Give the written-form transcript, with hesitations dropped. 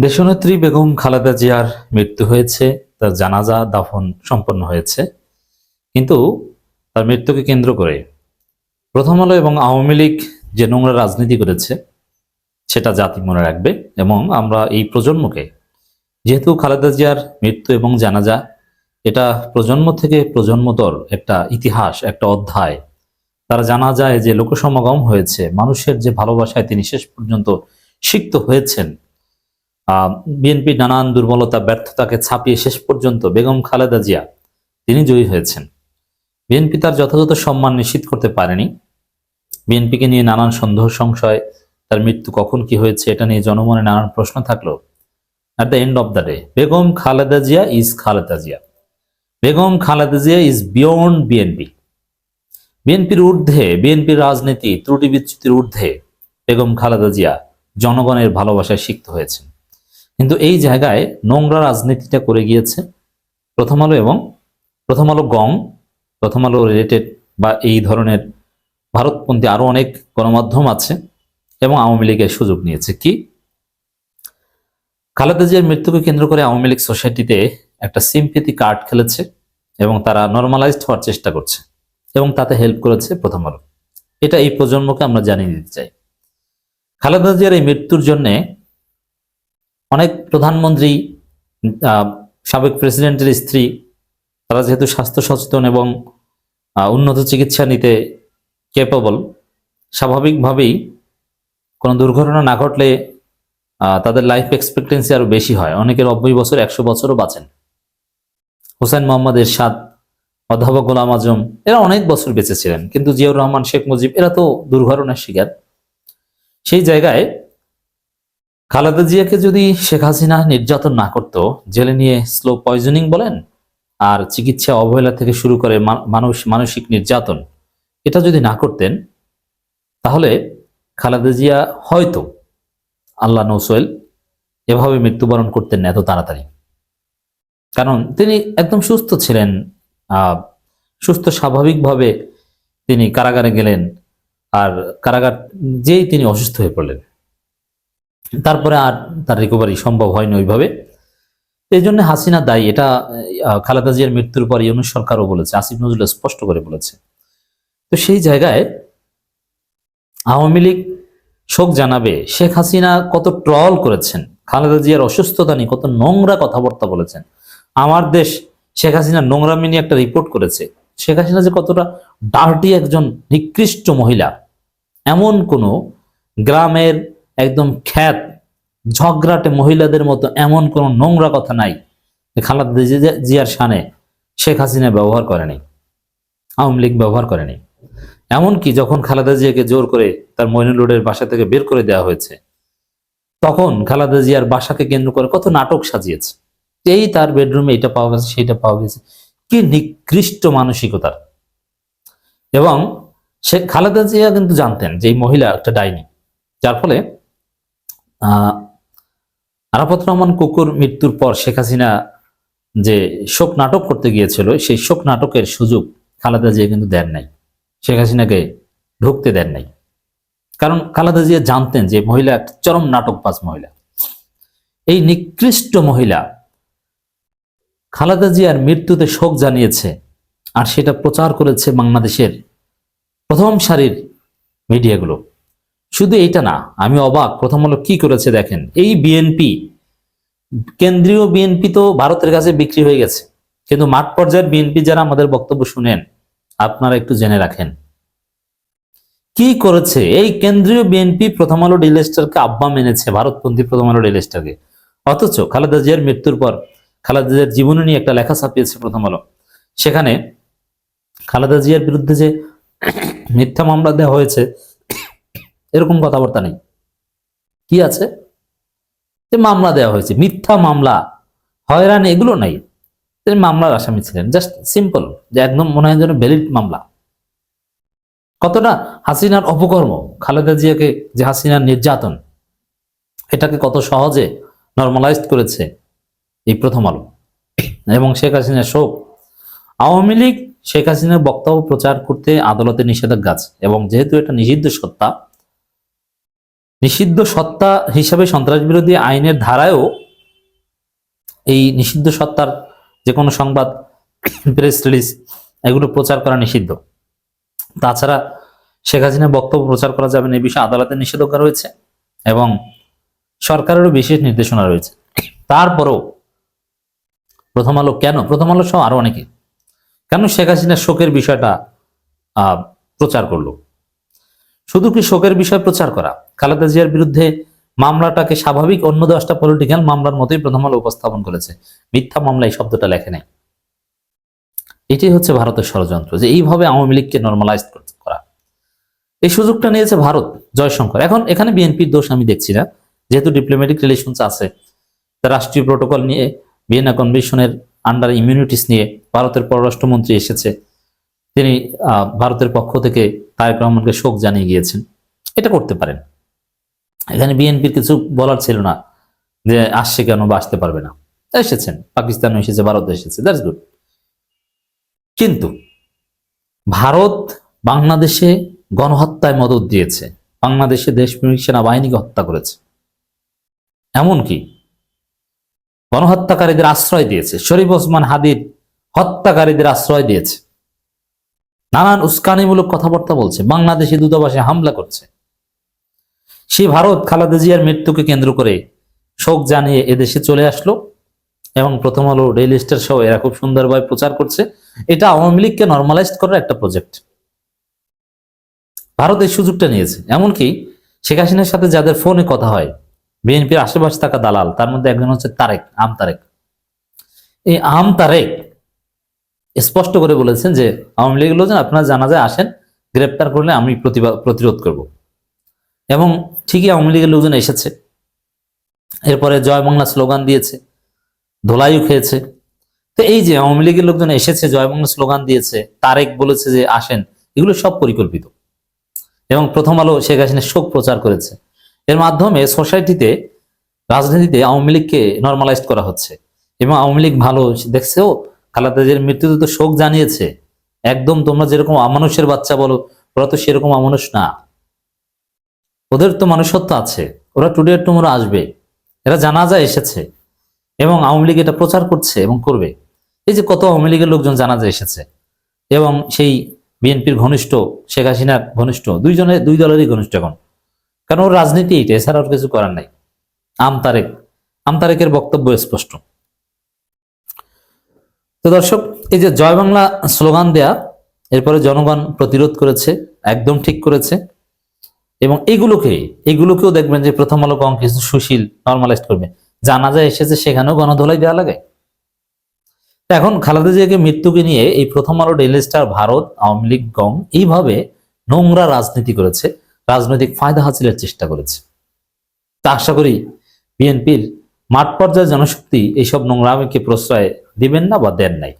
দেশনেত্রী বেগম খালেদা জিয়ার মৃত্যু হয়েছে, তার জানাজা দাফন সম্পন্ন হয়েছে। কিন্তু তার মৃত্যুকে কেন্দ্র করে প্রথম আলো এবং আওয়ামী লীগ যে নোংরা রাজনীতি করেছে সেটা জাতি মনে রাখবে। এবং আমরা এই প্রজন্মকে, যেহেতু খালেদা জিয়ার মৃত্যু এবং জানাজা এটা প্রজন্ম থেকে প্রজন্মতর একটা ইতিহাস, একটা অধ্যায়। তারা জানা যায় যে লোকসমাগম হয়েছে, মানুষের যে ভালোবাসায় তিনি শেষ পর্যন্ত সিক্ত হয়েছেন। বিএনপি নানান দুর্বলতা ব্যর্থতাকে ছাপিয়ে শেষ পর্যন্ত বেগম খালেদা জিয়া তিনি জয়ী হয়েছেন। বিএনপি তার যথাযথ সম্মান নিশ্চিত করতে পারেনি। বিএনপিকে নিয়ে নানান সন্দেহ সংশয়, তার মৃত্যু কখন কি হয়েছে এটা নিয়ে জনমনে নানান প্রশ্ন থাকলো। At the end of the day Begum Khaleda Zia is Khaleda Zia. Begum Khaleda Zia is beyond BNP. বিএনপির ঊর্ধ্বে, বিএনপির রাজনীতি ত্রুটি বিচ্যুতির ঊর্ধ্বে বেগম খালেদা জিয়া জনগণের ভালোবাসায় সিক্ত হয়েছেন। কিন্তু এই জায়গায় নোংরা রাজনীতিটা করে গিয়েছে প্রথম আলো এবং প্রথম আলো গং, প্রথম আলো রিলেটেড বা এই ধরনের ভারতপন্থী আরো অনেক গণমাধ্যম আছে এবং আওয়ামী লীগের সুযোগ নিয়েছে। কি খালেদা জিয়ার মৃত্যুকে কেন্দ্র করে আওয়ামী লীগ সোসাইটিতে একটা সিম্পেথি কার্ড খেলেছে এবং তারা নর্মালাইজড হওয়ার চেষ্টা করছে এবং তাতে হেল্প করেছে প্রথম আলো। এটা এই প্রজন্মকে আমরা জানিয়ে দিতে চাই। খালেদা জিয়ার এই মৃত্যুর জন্য অনেক প্রধানমন্ত্রী, সাবেক প্রেসিডেন্টের স্ত্রী, তারা যেহেতু স্বাস্থ্য সচেতন এবং উন্নত চিকিৎসা নিতে ক্যাপেবল, স্বাভাবিকভাবেই কোনো দুর্ঘটনা না ঘটলে তাদের লাইফ এক্সপেক্টেন্সি আরো বেশি হয়। অনেকের 90 বছর, 100 বছরও বাঁচেন। হোসেন মোহাম্মদ এরশাদ, অধ্যাপক গোলাম আজম এরা অনেক বছর বেঁচে ছিলেন, কিন্তু জিয়াউর রহমান, শেখ মুজিব এরা তো দুর্ঘটনার শিকার। সেই জায়গায় খালেদা জিয়াকে যদি শেখ হাসিনা নির্যাতন না করত, জেলে নিয়ে স্লো পয়জনিং বলেন আর চিকিৎসা অবহেলা থেকে শুরু করে মানসিক নির্যাতন, এটা যদি না করতেন তাহলে খালেদা জিয়া হয়তো, আল্লাহ নৌসোয়েল, এভাবে মৃত্যুবরণ করতেন না এত তাড়াতাড়ি। কারণ তিনি একদম সুস্থ ছিলেন, সুস্থ স্বাভাবিকভাবে তিনি কারাগারে গেলেন, আর কারাগার যেই তিনি অসুস্থ হয়ে পড়লেন, তারপরে আর তার রিকভারি সম্ভব হয়নি ওইভাবে। এই জন্য হাসিনা দায়ী, এটা খালেদা জিয়ার মৃত্যুর পর ইউনূস সরকারও বলেছে, আসিফ নজরুল স্পষ্ট করে বলেছে। তো সেই জায়গায় আওয়ামী লীগ শোক জানাবে। শেখ হাসিনা কত ট্রল করেছেন, খালেদা জিয়ার অসুস্থতা নিয়ে কত নোংরা কথাবার্তা বলেছেন। আমার দেশ শেখ হাসিনা নোংরামি নিয়ে একটা রিপোর্ট করেছে। শেখ হাসিনা যে কতটা ডার্টি একজন নিকৃষ্ট মহিলা, এমন কোনো গ্রামের একদম খ্যাত ঝগড়াটে মহিলাদের মতো এমন কোনো নোংরা কথা নাই খালেদা জিয়ার শানে শেখ হাসিনা ব্যবহার করেনি, আওয়ামী লীগ ব্যবহার করেনি। এমনকি যখন খালেদা জিয়াকে জোর করে তার মইনুল রোডের বাসা থেকে বের করে দেওয়া হয়েছে, তখন খালেদা জিয়ার বাসাকে কেন্দ্র করে কত নাটক সাজিয়েছে। এই তার বেডরুমে এটা পাওয়া গেছে, সেটা পাওয়া গেছে। কি নিকৃষ্ট মানসিকতার! এবং সে খালেদা জিয়া কিন্তু জানতেন যে এই মহিলা একটা ডাইনি, যার ফলে আরাফাত রহমান কুকুর মৃত্যুর পর শেখ হাসিনা যে শোক নাটক করতে গিয়েছিল, সেই শোক নাটকের সুযোগ খালেদা জিয়া কিন্তু দেন নাই, শেখ হাসিনাকে ঢুকতে দেন নাই। কারণ খালেদা জিয়া জানতেন যে মহিলা একটা চরম নাটকবাজ মহিলা। এই নিকৃষ্ট মহিলা খালেদা জিয়ার মৃত্যুতে শোক জানিয়েছে, আর সেটা প্রচার করেছে বাংলাদেশের প্রথম সারির মিডিয়াগুলো। শুধু এইটা না, আমি অবাক, প্রথম আলো কি করেছে দেখেন। এই বিএনপি, কেন্দ্রীয় বিএনপি তো ভারতের কাছে বিক্রি হয়ে গেছে, কিন্তু মাঠ পর্যায়ের বিএনপি যারা আমাদের বক্তব্য শুনেন, আপনারা একটু জেনে রাখেন কি করেছে এই কেন্দ্রীয় বিএনপি। প্রথম আলো ডেইলি আব্বা মেনেছে, ভারতপন্থী প্রথম আলো ডেইলি। অথচ খালেদা জিয়ার মৃত্যুর পর খালেদা জিয়ার জীবনী নিয়ে একটা লেখা ছাপিয়েছে প্রথম আলো। সেখানে খালেদা জিয়ার বিরুদ্ধে যে মিথ্যা মামলা দেওয়া হয়েছে এরকম কথাবার্তা নেই। কি আছে যে মামলা দেওয়া হয়েছে, মিথ্যা মামলা, হয়রানি, এগুলো নাই। তিনি মামলার আসামি ছিলেন, জাস্ট সিম্পল, যে একদম মনে হয় যেন ভ্যালিড মামলা। কতটা হাসিনার অপকর্ম, খালেদা জিয়াকে যে হাসিনার নির্যাতন, এটাকে কত সহজে নর্মালাইজড করেছে এই প্রথম আলো। এবং শেখ হাসিনার শোক, আওয়ামী লীগ শেখ হাসিনার বক্তব্য প্রচার করতে আদালতে নিষেধাজ্ঞা আছে, এবং যেহেতু এটা নিষিদ্ধ সত্তা, নিষিদ্ধ সত্তা হিসাবে সন্ত্রাস বিরোধী আইনের ধারায়ও এই নিষিদ্ধ সত্তার যে কোনো সংবাদ, প্রেস রিলিজ এগুলো প্রচার করা নিষিদ্ধ। তাছাড়া শেখ হাসিনার বক্তব্য প্রচার করা যাবে না, এই বিষয়ে আদালতের নিষেধাজ্ঞা রয়েছে এবং সরকারেরও বিশেষ নির্দেশনা রয়েছে। তারপরেও প্রথম আলো সহ আরো অনেকে কেন শেখ হাসিনার শোকের বিষয়টা প্রচার করলো? শুধু কি শোকের বিষয় প্রচার করা? খালেদা জিয়ার বিরুদ্ধে মামলাটাকে স্বাভাবিক অন্য 10টা পলিটিক্যাল মামলার মতোই প্রথম আলো উপস্থাপন করেছে। মিথ্যা মামলা এই শব্দটা লেখে নাই। এটি হচ্ছে ভারতের ষড়যন্ত্র, যে এইভাবে আওয়ামী লীগকে নর্মালাইজ করা। এই সুযোগটা নিয়েছে ভারত, জয়শঙ্কর। এখন এখানে বিএনপির দোষ আমি দেখছি না, যেহেতু ডিপ্লোম্যাটিক রিলেশনস আছে, রাষ্ট্রীয় প্রোটোকল নিয়ে, ভিয়েনা কনভেনশনের আন্ডার ইমিউনিটিস নিয়ে ভারতের পররাষ্ট্রমন্ত্রী এসেছে, তিনি ভারতের পক্ষ থেকে তারেক রহমানকে শোক জানিয়ে গিয়েছেন। এটা করতে পারেন, এখানে বিএনপির কিছু বলার ছিল না যে আসছে কেন বা আসতে পারবে না। এসেছেন, পাকিস্তান এসেছে, ভারত এসেছে, দ্যাটস গুড। কিন্তু ভারত বাংলাদেশে গণহত্যায় মদত দিয়েছে, বাংলাদেশে দেশপ্রেমিক সেনাবাহিনীকে হত্যা করেছে, এমনকি গণহত্যাকারীদের আশ্রয় দিয়েছে, শরীফ ওসমান হাদির হত্যাকারীদের আশ্রয় দিয়েছে, নানান উস্কানিমূলক কথাবার্তা বলছে, বাংলাদেশি দূতাবাসে হামলা করছে। সেই ভারত খালেদা জিয়ার মৃত্যুকে কেন্দ্র করে শোক জানিয়ে এদেশে চলে আসলো এবং প্রথম আলো, ডেইলি স্টার সহ এরা খুব সুন্দরভাবে প্রচার করছে। এটা আওয়ামী লীগকে নর্মালাইজ করার একটা প্রজেক্ট। ভারত এই সুযোগটা নিয়েছে। এমনকি শেখ হাসিনার সাথে যাদের ফোনে কথা হয়, বিএনপির আশেপাশে থাকা দালাল, তার মধ্যে একজন হচ্ছে আম তারেক। এই আম তারেক স্পষ্ট করে বলেছেন যে আওয়ামী লীগের লোকজন আপনারা জানাজায় আসেন, গ্রেপ্তার করলে আমি প্রতিরোধ করব। এবং ঠিকই আওয়ামী লীগের লোকজন এসেছে, এরপরে জয় বাংলা স্লোগান দিয়েছে, ধোলাইও খেয়েছে। তো এই যে আওয়ামী লীগের লোকজন এসেছে, জয় বাংলা স্লোগান দিয়েছে, তারেক বলেছে যে আসেন, এগুলো সব পরিকল্পিত। এবং প্রথম আলো শেখ হাসিনার শোক প্রচার করেছে। এর মাধ্যমে সোসাইটিতে, রাজনীতিতে আওয়ামী লীগকে নর্মালাইজ করা হচ্ছে। এবং আওয়ামী লীগ ভালো দেখছেও, খালেদা জিয়ার মৃত্যুতে তো শোক জানিয়েছে। একদম তোমরা যেরকম অমানুষের বাচ্চা বলো, ওরা তো সেরকম অমানুষ না, ওদের তো মানুষত্ব আছে, ওরা টুডে টুমোরো আসবে, এরা জানাজায় এসেছে এবং আওয়ামী লীগ এটা প্রচার করছে এবং করবে। এই যে কত আওয়ামী লীগের লোকজন জানাজায় এসেছে এবং সেই বিএনপির ঘনিষ্ঠ, শেখ হাসিনার ঘনিষ্ঠ, দুই দলেরই ঘনিষ্ঠ এখন, কারণ ওর রাজনীতি এইটা, এছাড়া ওর কিছু করার নাই। আম তারেকের বক্তব্য স্পষ্ট। তো দর্শক, এই যে জয় বাংলা স্লোগান দেয়া, এরপরে জনগণ প্রতিরোধ করেছে, একদম ঠিক করেছে। এবং এগুলোকেও দেখবেন যে প্রথম আলো কম কিছু সুশীল নর্মালাইজ করবে। জানাজা এসেছে, সেখানেও গণধোলাই দেওয়া লাগে। এখন খালেদা জিয়াকে মৃত্যুকে নিয়ে এই প্রথম আলো, ডেইলি স্টার, ভারত, আওয়ামী লীগ, গং এইভাবে নোংরা রাজনীতি করেছে, রাজনৈতিক ফায়দা হাসিলের চেষ্টা করেছে। তা আশা করি বিএনপির মাঠ পর্যায়ে জনশক্তি এইসব নোংরামিকে প্রশ্রয় দিবেন না বা দেন নাই।